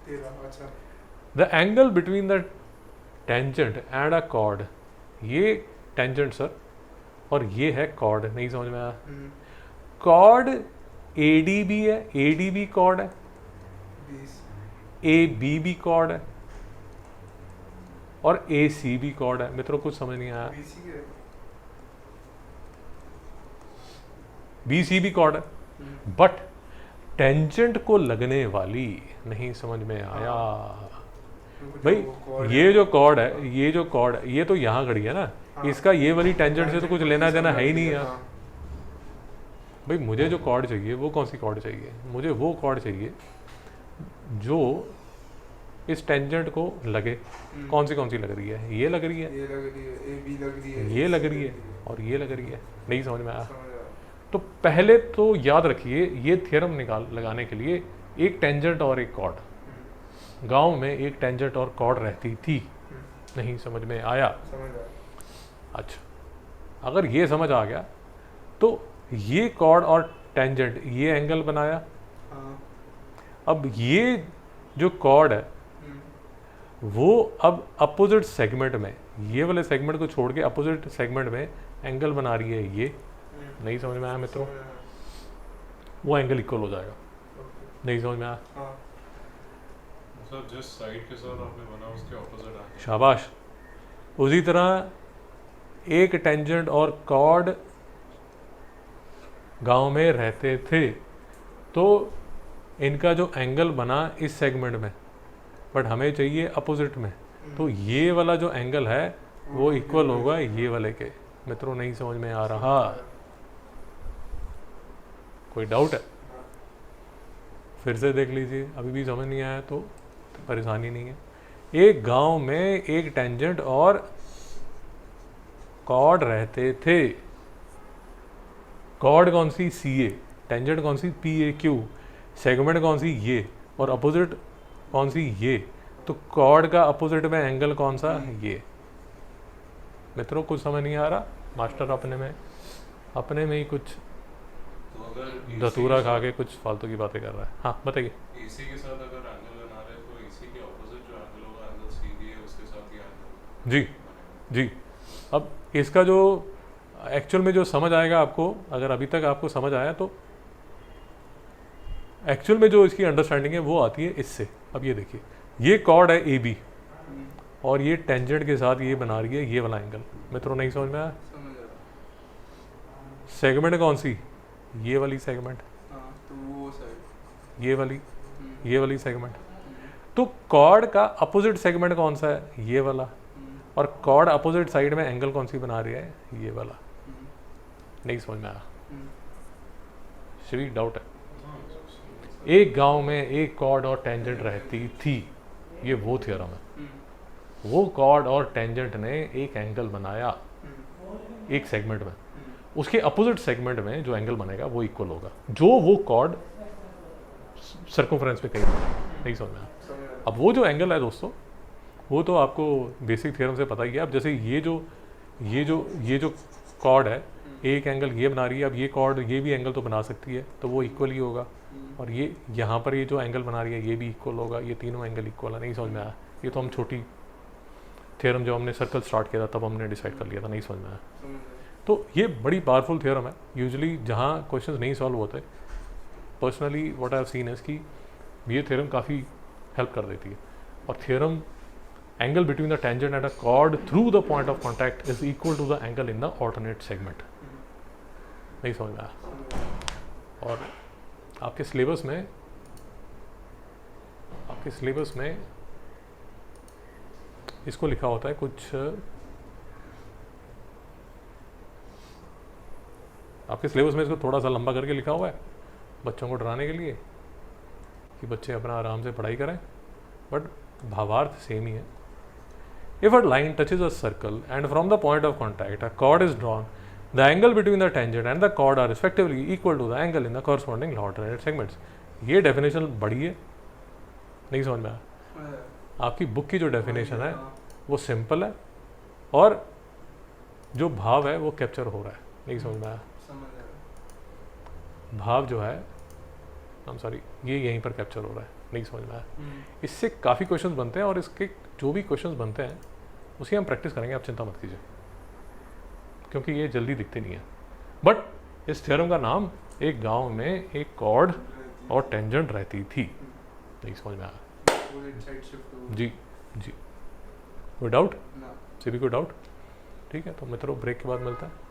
13 अच्छा। The angle between the tangent and a cord, ये tangent sir और ये है कॉर्ड, नहीं समझ में आया? कॉर्ड ए डी बी है, ए डी बी कॉर्ड है, 20 ए बी बी कॉर्ड है और ए सी बी कॉर्ड है। मित्रों कुछ समझ नहीं आया? BC के बी सी बी कॉर्ड है, बट टेंजेंट को लगने वाली नहीं समझ में आया भाई। ये जो कॉर्ड है, ये जो कॉर्ड है, ये तो यहाँ खड़ी है ना, इसका ये वाली टेंजेंट से तो कुछ लेना देना है ही नहीं यार। भाई मुझे जो कॉर्ड चाहिए वो कौन सी कॉर्ड चाहिए? मुझे वो कॉर्ड चाहिए जो इस टेंजेंट को लगे। कौन सी लग रही है? ये लग रही है, ये लग रही है, AB लग रही है, ये लग रही है और ये लग रही है। नहीं समझ में आया? तो पहले तो याद रखिए, ये थ्योरम लगाने के लिए एक टेंजेंट और एक कॉर्ड। गांव में एक टेंजेंट और कॉर्ड रहती थी। नहीं समझ में आया? अच्छा, अगर ये समझ आ गया तो ये कॉर्ड और टेंजेंट ये एंगल बनाया। अब ये जो कॉर्ड है वो अब अपोजिट सेगमेंट में, ये वाले सेगमेंट को छोड़ के अपोजिट सेगमेंट में एंगल बना रही है ये। नहीं समझ में आया मित्रों? वो एंगल इक्वल हो जाएगा। नहीं समझ में आया? मतलब जिस साइड के साथ आपने बना उसके ऑपोजिट आ। शाबाश। उसी तरह एक टेंजेंट और कॉर्ड गांव में रहते थे तो इनका जो एंगल बना इस सेगमेंट में, बट हमें चाहिए अपोजिट में, तो ये वाला जो एंगल है वो इक्वल होगा ये वाले के। मित्रों नहीं समझ में आ रहा? कोई डाउट है? फिर से देख लीजिए, अभी भी समझ नहीं आया तो परेशानी नहीं है। एक गांव में एक टेंजेंट और कॉर्ड रहते थे। कॉर्ड कौन सी? सी ए, टेंजेंट कौन सी? पी ए क्यू, सेगमेंट कौन सी? ये, और अपोजिट कौन सी? ये। तो कॉर्ड का अपोजिट में एंगल कौन सा? ये। मित्रों कुछ समझ नहीं आ रहा? मास्टर अपने में ही कुछ धतूरा खा के कुछ फालतू की बातें कर रहा है। हाँ बताइए। AC के साथ अगर एंगल बना रहे हैं तो AC के ऑपोजिट जो एंगल होगा, एंगल CD है, उसके साथ ही एंगल जी जी। अब इसका जो एक्चुअल में जो समझ आएगा आपको, अगर अभी तक आपको समझ आया तो एक्चुअल में जो इसकी अंडरस्टैंडिंग है वो आती है इससे। अब ये देखिए, ये कॉर्ड है ए बी और ये टेंजेंट के साथ ये बना रही है ये वाला एंगल। मित्रों नहीं समझ में आया? सेगमेंट कौन सी? ये वाली सेगमेंट, तो वो साइड ये वाली सेगमेंट। तो कॉर्ड का अपोजिट सेगमेंट कौन सा है? ये वाला। और कॉर्ड अपोजिट साइड में एंगल कौन सी बना रही है? ये वाला। नहीं समझ में आया? श्री डाउट है? एक गांव में एक कॉर्ड और टेंजेंट रहती थी, ये वो थ्योरम है। वो कॉर्ड और टेंजेंट ने एक एंगल बनाया एक सेगमेंट में, उसके अपोजिट सेगमेंट में जो एंगल बनेगा वो इक्वल होगा जो वो कॉर्ड सर्कमफ्रेंस पे कहीं। नहीं समझ में आया? अब वो जो एंगल है दोस्तों, वो तो आपको बेसिक थ्योरम से पता ही है। अब जैसे ये जो कॉर्ड है एक एंगल ये बना रही है, अब ये कॉर्ड ये भी एंगल तो बना सकती है, तो वो इक्वल ही होगा। और ये यहाँ पर ये जो एंगल बना रही है ये भी इक्वल होगा, ये तीनों एंगल इक्वल है। नहीं समझ में आया? ये तो हम छोटी थ्योरम जब हमने सर्कल स्टार्ट किया था तब हमने डिसाइड कर लिया था। नहीं समझ में आया? तो ये बड़ी पावरफुल थ्योरम है। यूजुअली जहाँ क्वेश्चंस नहीं सॉल्व होते, personally what I have seen is कि ये थ्योरम काफ़ी हेल्प कर देती है। और theorem angle between the tangent and a chord through the point of contact is equal to the angle in the alternate segment. नहीं समझ में आया? और आपके सिलेबस में इसको लिखा होता है कुछ, आपके सिलेबस में इसको थोड़ा सा लंबा करके लिखा हुआ है बच्चों को डराने के लिए कि बच्चे अपना आराम से पढ़ाई करें, बट भावार्थ सेम ही है। If a line touches a circle and from the point of contact a chord is drawn, the angle between the tangent and the chord are respectively equal to the angle in the corresponding alternate segments. ये definition बड़ी है। नहीं समझ में आया? आपकी book की जो डेफिनेशन है वो सिंपल है और जो भाव है वो कैप्चर हो रहा है। नहीं समझ में आया? भाव जो है, I'm sorry, ये यहीं पर कैप्चर हो रहा है। नहीं समझ में आया। इससे काफ़ी क्वेश्चंस बनते हैं और इसके जो भी क्वेश्चंस बनते हैं उसकी हम प्रैक्टिस करेंगे, आप चिंता मत कीजिए, क्योंकि ये जल्दी दिखते नहीं है। बट इस थ्योरम का नाम एक गांव में एक कॉर्ड और टेंजेंट रहती थी, नहीं समझ में आया। साइड शिफ्ट हो जी जी, कोई डाउट? ना। से भी कोई डाउट? ठीक है, तो मित्रों ब्रेक के बाद मिलता है।